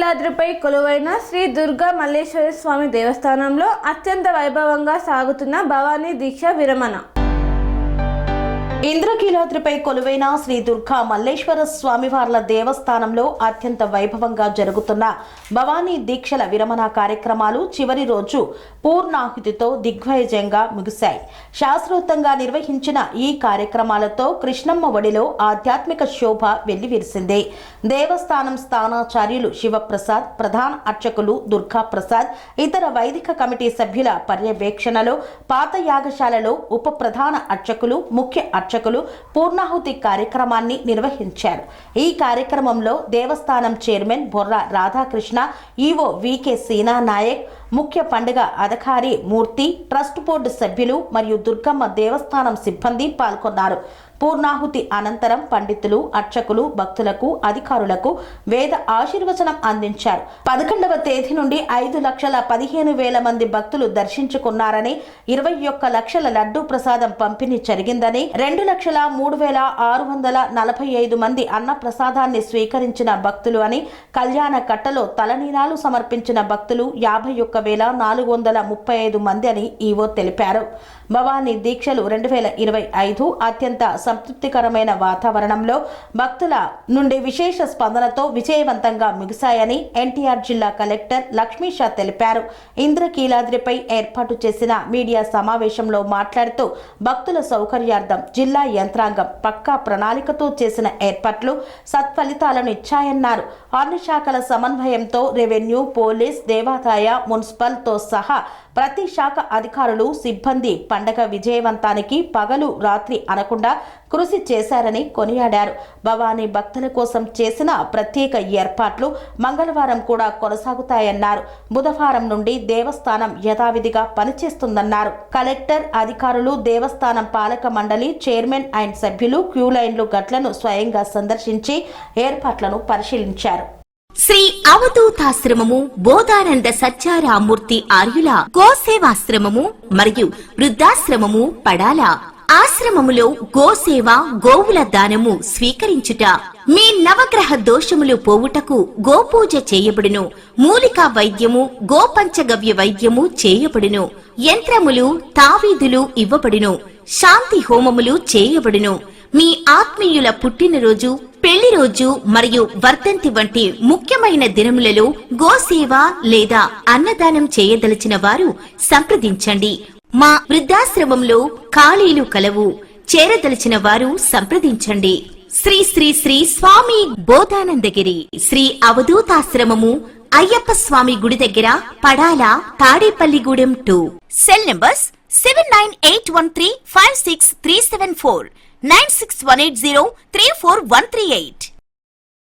ఇంద్రకీలాద్రిపై కొలువైన శ్రీ దుర్గా మల్లేశ్వర స్వామి దేవస్థానంలో అత్యంత వైభవంగా సాగుతున్న భవానీ దీక్ష విరమణ. ఇంద్రకీలాద్రిపై కొలువైన శ్రీ దుర్గా మల్లేశ్వర స్వామివార్ల దేవస్థానంలో అత్యంత వైభవంగా జరుగుతున్న భవానీ దీక్షల విరమణ కార్యక్రమాలు చివరి రోజు పూర్ణాహుతితో దిగ్విజయంగా ముగిశాయి. శాస్త్రోక్తంగా నిర్వహించిన ఈ కార్యక్రమాలతో కృష్ణమ్మ ఒడిలో ఆధ్యాత్మిక శోభ వెల్లివిరిసింది. దేవస్థానం స్థానాచార్యులు శివప్రసాద్, ప్రధాన అర్చకులు దుర్గా ప్రసాద్, ఇతర వైదిక కమిటీ సభ్యుల పర్యవేక్షణలో పాత యాగశాలలో ఉప ప్రధాన అర్చకులు, ముఖ్య అర్చకులు పూర్ణాహుతి కార్యక్రమాన్ని నిర్వహించారు. ఈ కార్యక్రమంలో దేవస్థానం chairman Borra Radhakrishna, EO VK Seena Naik, ముఖ్య పండుగ అధికారి మూర్తి, ట్రస్ట్ బోర్డు సభ్యులు మరియు దుర్గమ్మ దేవస్థానం సిబ్బంది పాల్గొన్నారు. పూర్ణాహుతి అనంతరం పండితులు, అర్చకులు భక్తులకు, అధికారులకు వేద ఆశీర్వచనం అందించారు. 11వ తేదీ నుండి 5,15,000 మంది భక్తులు దర్శించుకున్నారని, 21 లక్షల లడ్డూ ప్రసాదం పంపిణీ జరిగిందని, 2,03,645 మంది అన్న ప్రసాదాన్ని స్వీకరించిన భక్తులు అని, కళ్యాణ కట్టలో తలనీలాలు సమర్పించిన భక్తులు 51,435 మంది అని ఈవో తెలిపారు. భవానీ దీక్షలు 2025 అత్యంత సంతృప్తికరమైన వాతావరణంలో భక్తుల నుండి విశేష స్పందనతో విజయవంతంగా ముగిశాయని ఎన్టీఆర్ జిల్లా కలెక్టర్ లక్ష్మీషా తెలిపారు. ఇంద్రకీలాద్రిపై ఏర్పాటు చేసిన మీడియా సమావేశంలో మాట్లాడుతూ భక్తుల సౌకర్యార్థం జిల్లా యంత్రాంగం పక్కా ప్రణాళికతో చేసిన ఏర్పాట్లు సత్ఫలితాలను ఇచ్చాయన్నారు. అన్ని శాఖల సమన్వయంతో రెవెన్యూ, పోలీస్, దేవాదాయ, మున్సిపల్తో సహా ప్రతి శాఖ అధికారులు, సిబ్బంది పండగ విజయవంతానికి పగలు రాత్రి అనకుండా కృషి చేశారని కొనియాడారు. భవానీ భక్తుల కోసం చేసిన ప్రత్యేక ఏర్పాట్లు మంగళవారం కూడా కొనసాగుతాయన్నారు. బుధవారం నుండి దేవస్థానం యథావిధిగా పనిచేస్తుందన్నారు. కలెక్టర్, అధికారులు, దేవస్థానం పాలక మండలి చైర్మన్ అండ్ సభ్యులు క్యూ లైన్లు గట్లను స్వయంగా సందర్శించి ఏర్పాట్లను పరిశీలించారు. శ్రీ అవధూతాశ్రమము, బోధానంద సత్యారామూర్తి ఆర్యుల గోసేవాశ్రమము మరియు వృద్ధాశ్రమము పడాల. ఆశ్రమములో గోసేవ, గోవుల దానము స్వీకరించుట, మీ నవగ్రహ దోషములు పోవుటకు గోపూజ చేయబడును. మూలికా వైద్యము, గోపంచగవ్య వైద్యము చేయబడును. యంత్రములు, తావీదులు ఇవ్వబడును. శాంతి హోమములు చేయబడును. మీ ఆత్మీయుల పుట్టినరోజు, పెళ్లి రోజు మరియు వర్ధంతి వంటి ముఖ్యమైన దినములలో గోసేవ లేదా అన్నదానం చేయదలిచిన వారు సంప్రదించండి. మా వృద్ధాశ్రమంలో ఖాళీలు కలవు. చేరదలిచిన వారు సంప్రదించండి. శ్రీ శ్రీ శ్రీ స్వామి బోధానందగిరి శ్రీ అవధూతాశ్రమము, అయ్యప్ప స్వామి గుడి దగ్గర, పడాల, తాడేపల్లిగూడెం 2. Cell numbers 7981356374, 9618034 138.